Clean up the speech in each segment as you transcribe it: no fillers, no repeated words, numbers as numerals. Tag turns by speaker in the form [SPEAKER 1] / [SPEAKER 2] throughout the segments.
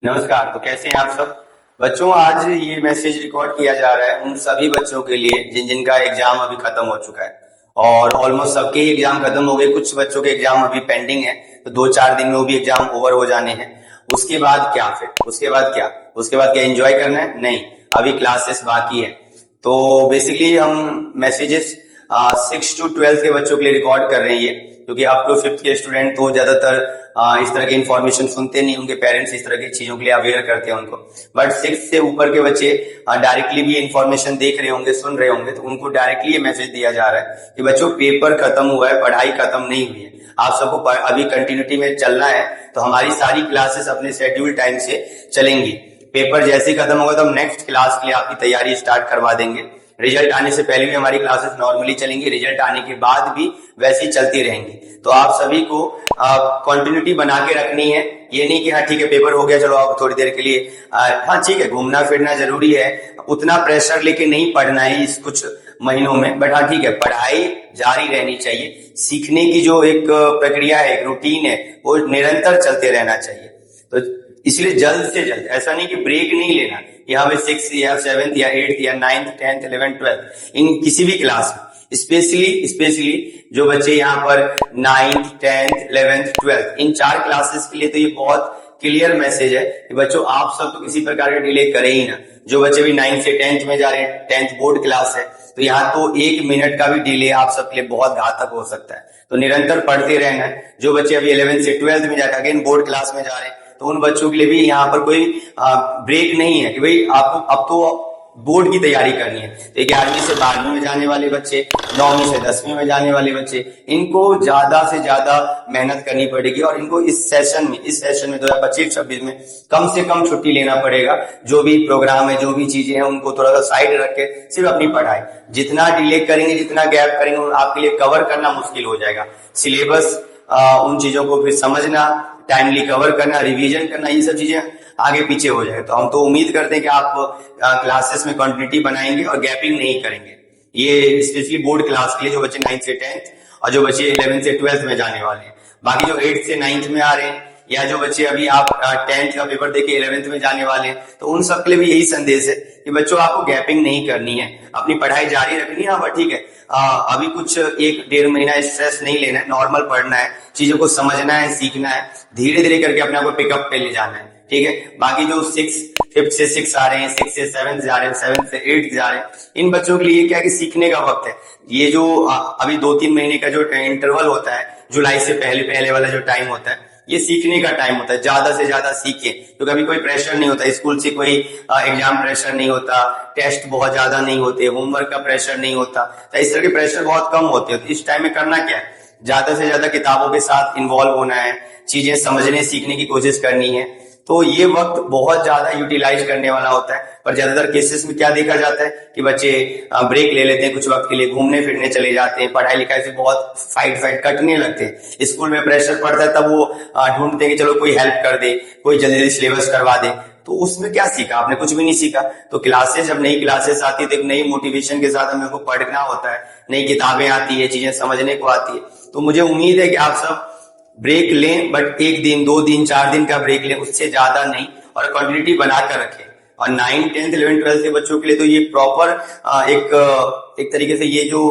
[SPEAKER 1] नमस्कार। तो कैसे हैं आप सब बच्चों? आज ये मैसेज रिकॉर्ड किया जा रहा है उन सभी बच्चों के लिए जिनका एग्जाम अभी खत्म हो चुका है और ऑलमोस्ट सबके ही एग्जाम खत्म हो गए। कुछ बच्चों के एग्जाम अभी पेंडिंग है, तो 2-4 दिन में वो भी एग्जाम ओवर हो जाने हैं। उसके बाद क्या? फिर उसके बाद क्या एंजॉय करना है? नहीं, अभी क्लासेस बाकी है। तो बेसिकली हम मैसेजेस 6 to 12 के बच्चों के लिए रिकॉर्ड कर रहे हैं, क्योंकि अप टू 5th के स्टूडेंट तो ज्यादातर इस तरह की इन्फॉर्मेशन सुनते नहीं, उनके पेरेंट्स इस तरह की चीजों के लिए अवेयर करते हैं उनको। बट 6 से ऊपर के बच्चे डायरेक्टली भी इन्फॉर्मेशन देख रहे होंगे, सुन रहे होंगे, तो उनको डायरेक्टली ये मैसेज दिया जा रहा है कि बच्चों पेपर खत्म हुआ है, पढ़ाई खत्म नहीं हुई है, आप सबको अभी कंटिन्यूटी में चलना है। तो हमारी सारी क्लासेस अपने शेड्यूल टाइम से चलेंगी। पेपर जैसे ही खत्म होगा तो हम नेक्स्ट क्लास के लिए आपकी तैयारी स्टार्ट करवा देंगे। रिजल्ट आने से पहले भी हमारी क्लासेस नॉर्मली चलेंगी, रिजल्ट आने के बाद भी वैसी चलती रहेंगी। तो आप सभी को कंटिन्यूटी बना के रखनी है। ये नहीं कि हाँ ठीक है पेपर हो गया, चलो आप थोड़ी देर के लिए हाँ ठीक है घूमना फिरना जरूरी है, उतना प्रेशर लेके नहीं पढ़ना है इस कुछ महीनों में। बट हाँ ठीक है, पढ़ाई जारी रहनी चाहिए। सीखने की जो एक प्रक्रिया है, एक रूटीन है, वो निरंतर चलते रहना चाहिए। तो इसलिए जल्द से जल्द, ऐसा नहीं कि ब्रेक नहीं लेना कि हाँ भाई 6 या 7th या 8th या 9th 10th 11th 12th इन किसी भी क्लास में, स्पेशली जो बच्चे यहाँ पर 9th 10th 11th 12th इन 4 क्लासेस के लिए तो ये बहुत क्लियर मैसेज है कि बच्चों आप सब तो किसी प्रकार का डिले करें ही ना। जो बच्चे भी 9th से 10th में जा रहे हैं, 10th बोर्ड क्लास है, तो यहाँ तो 1 मिनट का भी डिले आप सबके लिए बहुत घातक हो सकता है। तो निरंतर पढ़ते रहना है। जो बच्चे अभी 11th से 12th में जाकर अगेन बोर्ड क्लास में जा रहे हैं, तो उन बच्चों के लिए भी यहाँ पर कोई ब्रेक नहीं है कि भाई आपको अब तो बोर्ड की तैयारी करनी है। तो 11वीं से 12वीं में जाने वाले बच्चे, 9वीं से 10वीं में जाने वाले बच्चे, इनको ज्यादा से ज्यादा मेहनत करनी पड़ेगी और इनको इस सेशन में 2025-26 में कम से कम छुट्टी लेना पड़ेगा। जो भी प्रोग्राम है, जो भी चीजें हैं, उनको थोड़ा सा साइड रख के सिर्फ अपनी पढ़ाई। जितना डिले करेंगे, जितना गैप करेंगे, आपके लिए कवर करना मुश्किल हो जाएगा। सिलेबस, उन चीजों को फिर समझना, टाइमली कवर करना, रिवीजन करना, ये सब चीजें आगे पीछे हो जाए। तो हम तो उम्मीद करते हैं कि आप क्लासेस में कंटिन्यूटी बनाएंगे और गैपिंग नहीं करेंगे। ये स्पेशली बोर्ड क्लास के लिए, जो बच्चे 9th से 10th और जो बच्चे 11th से 12th में जाने वाले हैं। बाकी जो 8th से 9th में आ रहे हैं, या जो बच्चे अभी आप 10th का पेपर देके 11th में जाने वाले हैं, तो उन सब के लिए भी यही संदेश है कि बच्चों आपको गैपिंग नहीं करनी है, अपनी पढ़ाई जारी रखनी है। हाँ ठीक है, अभी कुछ 1-1.5 महीना स्ट्रेस नहीं लेना है, नॉर्मल पढ़ना है, चीजों को समझना है, सीखना है, धीरे धीरे करके अपने आप को पिकअप पे ले जाना है। ठीक है, बाकी जो 5th से 6 आ रहे हैं, 6 से 7th जा रहे हैं, 7th से 8th जा रहे हैं, इन बच्चों के लिए क्या है कि सीखने का वक्त है। ये जो अभी 2-3 महीने का जो इंटरवल होता है, जुलाई से पहले वाला जो टाइम होता है, ये सीखने का टाइम होता है। ज्यादा से ज्यादा सीखें, तो कभी कोई प्रेशर नहीं होता, स्कूल से कोई एग्जाम प्रेशर नहीं होता, टेस्ट बहुत ज्यादा नहीं होते, होमवर्क का प्रेशर नहीं होता, तो इस तरह के प्रेशर बहुत कम होते हैं। तो इस टाइम में करना क्या है, ज्यादा से ज्यादा किताबों के साथ इन्वॉल्व होना है, चीजें समझने सीखने की कोशिश करनी है। तो ये वक्त बहुत ज्यादा यूटिलाइज करने वाला होता है। पर ज्यादातर केसेस में क्या देखा जाता है कि बच्चे ब्रेक ले लेते हैं, कुछ वक्त के लिए घूमने फिरने चले जाते हैं, पढ़ाई लिखाई से बहुत फाइट कटने लगते हैं। स्कूल में प्रेशर पड़ता है, तब वो ढूंढते हैं कि चलो कोई हेल्प कर दे, कोई जल्दी सिलेबस करवा दे। तो उसमें क्या सीखा आपने? कुछ भी नहीं सीखा। तो क्लासेस, जब नई क्लासेस आती है तो एक नई मोटिवेशन के साथ हमें को पढ़ना होता है, नई किताबें आती है, चीजें समझने को आती है। तो मुझे उम्मीद है कि आप सब ब्रेक लें, बट 1 दिन 2 दिन 4 दिन का ब्रेक लें, उससे ज्यादा नहीं, और कंटिन्यूटी बनाकर रखें। और 9th 10th 11th 12th के बच्चों के लिए तो ये प्रॉपर एक तरीके से ये जो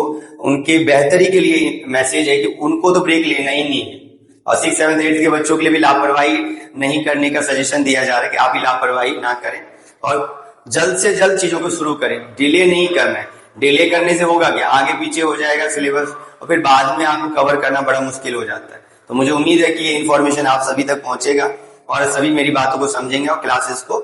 [SPEAKER 1] उनके बेहतरी के लिए मैसेज है कि उनको तो ब्रेक लेना ही नहीं है। और 6 7th 8th के बच्चों के लिए भी लापरवाही नहीं करने का सजेशन दिया जा रहा है कि आप भी लापरवाही ना करें और जल्द से जल्द चीजों को शुरू करें। डिले नहीं करना है। डिले करने से होगा क्या, आगे पीछे हो जाएगा सिलेबस और फिर बाद में आपको कवर करना बड़ा मुश्किल हो जाता है। तो मुझे उम्मीद है कि ये इन्फॉर्मेशन आप सभी तक पहुंचेगा और सभी मेरी बातों को समझेंगे और क्लासेस को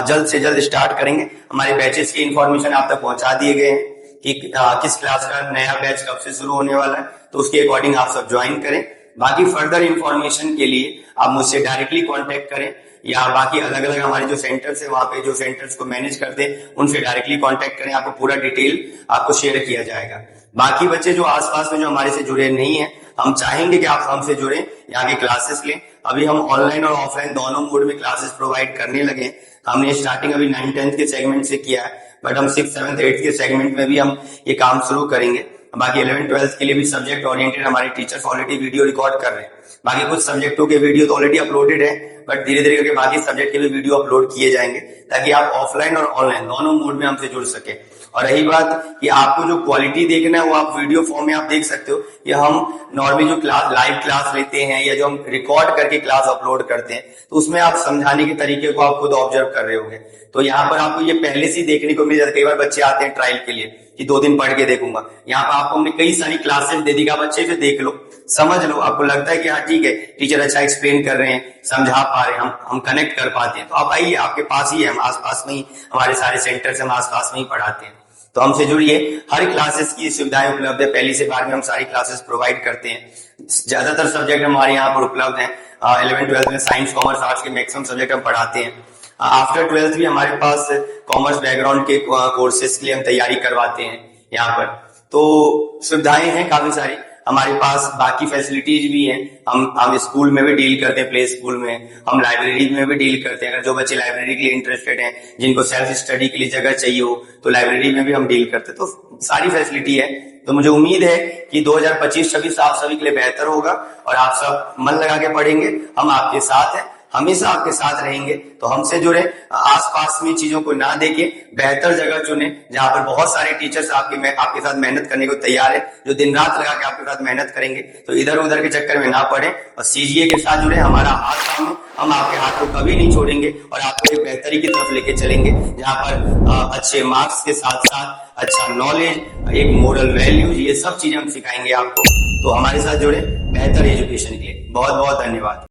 [SPEAKER 1] जल्द से जल्द स्टार्ट करेंगे। हमारे बैचेस की इन्फॉर्मेशन आप तक पहुंचा दिए गए हैं कि किस क्लास का नया बैच कब से शुरू होने वाला है, तो उसके अकॉर्डिंग आप सब ज्वाइन करें। बाकी फर्दर इन्फॉर्मेशन के लिए आप मुझसे डायरेक्टली कांटेक्ट करें, या बाकी अलग अलग हमारे जो सेंटर्स है, वहां पे जो सेंटर्स को मैनेज करते हैं उनसे डायरेक्टली कांटेक्ट करें। आपको पूरा डिटेल आपको शेयर किया जाएगा। बाकी बच्चे जो आसपास में जो हमारे से जुड़े नहीं है, हम चाहेंगे कि आप हमसे जुड़े, यहाँ के क्लासेस लें। अभी हम ऑनलाइन और ऑफलाइन दोनों मोड में क्लासेस प्रोवाइड करने लगे। हमने स्टार्टिंग अभी 9th 10th के सेगमेंट से किया है, बट हम 6th 7th 8th के सेगमेंट में भी हम ये काम शुरू करेंगे। बाकी 11th 12th के लिए भी सब्जेक्ट ओरिएंटेड हमारे टीचर्स ऑलरेडी वीडियो रिकॉर्ड कर रहे हैं। बाकी कुछ सब्जेक्टों के वीडियो तो ऑलरेडी अपलोडेड है, बट धीरे धीरे करके बाकी सब्जेक्ट के भी वीडियो अपलोड किए जाएंगे ताकि आप ऑफलाइन और ऑनलाइन दोनों मोड में हमसे जुड़ सके। और रही बात कि आपको जो क्वालिटी देखना है वो आप वीडियो फॉर्म में आप देख सकते हो, या हम नॉर्मली जो क्लास लाइव क्लास लेते हैं या जो हम रिकॉर्ड करके क्लास अपलोड करते हैं तो उसमें आप समझाने के तरीके को आप खुद ऑब्जर्व कर रहे होंगे। तो यहाँ पर आपको ये पहले से देखने को मिल जाता है। कई बार बच्चे आते हैं ट्रायल के लिए कि 2 दिन पढ़ के देखूंगा, यहाँ पर आपको हमने कई सारी क्लासेस दे दी कि आप अच्छे से देख लो, समझ लो, आपको लगता है कि हाँ ठीक है टीचर अच्छा एक्सप्लेन कर रहे हैं, समझा पा रहे हैं, हम कनेक्ट कर पाते हैं, तो आप आइए, आपके पास ही है, हम आसपास में ही हमारे सारे सेंटर्स हम आसपास में ही पढ़ाते हैं। तो हमसे जुड़िए, हर क्लासेस की सुविधाएं उपलब्ध है, पहली से 12वीं हम सारी क्लासेस प्रोवाइड करते हैं। ज्यादातर सब्जेक्ट हमारे यहाँ पर उपलब्ध हैं। 11th 12th में साइंस कॉमर्स आर्ट्स के मैक्सिमम सब्जेक्ट हम पढ़ाते हैं। आफ्टर 12th भी हमारे पास कॉमर्स बैकग्राउंड के कोर्सेज के लिए हम तैयारी करवाते हैं यहाँ पर। तो सुविधाएं हैं काफी सारी हमारे पास, बाकी फैसिलिटीज भी हैं। हम स्कूल में भी डील करते हैं, प्ले स्कूल में, हम लाइब्रेरी में भी डील करते हैं। अगर जो बच्चे लाइब्रेरी के लिए इंटरेस्टेड हैं, जिनको सेल्फ स्टडी के लिए जगह चाहिए हो, तो लाइब्रेरी में भी हम डील करते हैं। तो सारी फैसिलिटी है। तो मुझे उम्मीद है कि 2025-26 आप सभी के लिए बेहतर होगा और आप सब मन लगा के पढ़ेंगे। हम आपके साथ हैं, हमेशा आपके साथ रहेंगे। तो हमसे जुड़े, आसपास में चीजों को ना देके बेहतर जगह चुने जहां पर बहुत सारे टीचर्स आपके साथ मेहनत करने को तैयार है, जो दिन रात लगा के आपके साथ मेहनत करेंगे। तो इधर उधर के चक्कर में ना पड़े और सीजीए के साथ जुड़े। हमारा हाथ काम है, हम आपके हाथ को कभी नहीं छोड़ेंगे और आपको एक बेहतरी की तरफ लेके चलेंगे, जहां पर अच्छे मार्क्स के साथ साथ अच्छा नॉलेज, एक मोरल वैल्यूज, ये सब चीजें हम सिखाएंगे आपको। तो हमारे साथ जुड़े बेहतर एजुकेशन के लिए। बहुत बहुत धन्यवाद।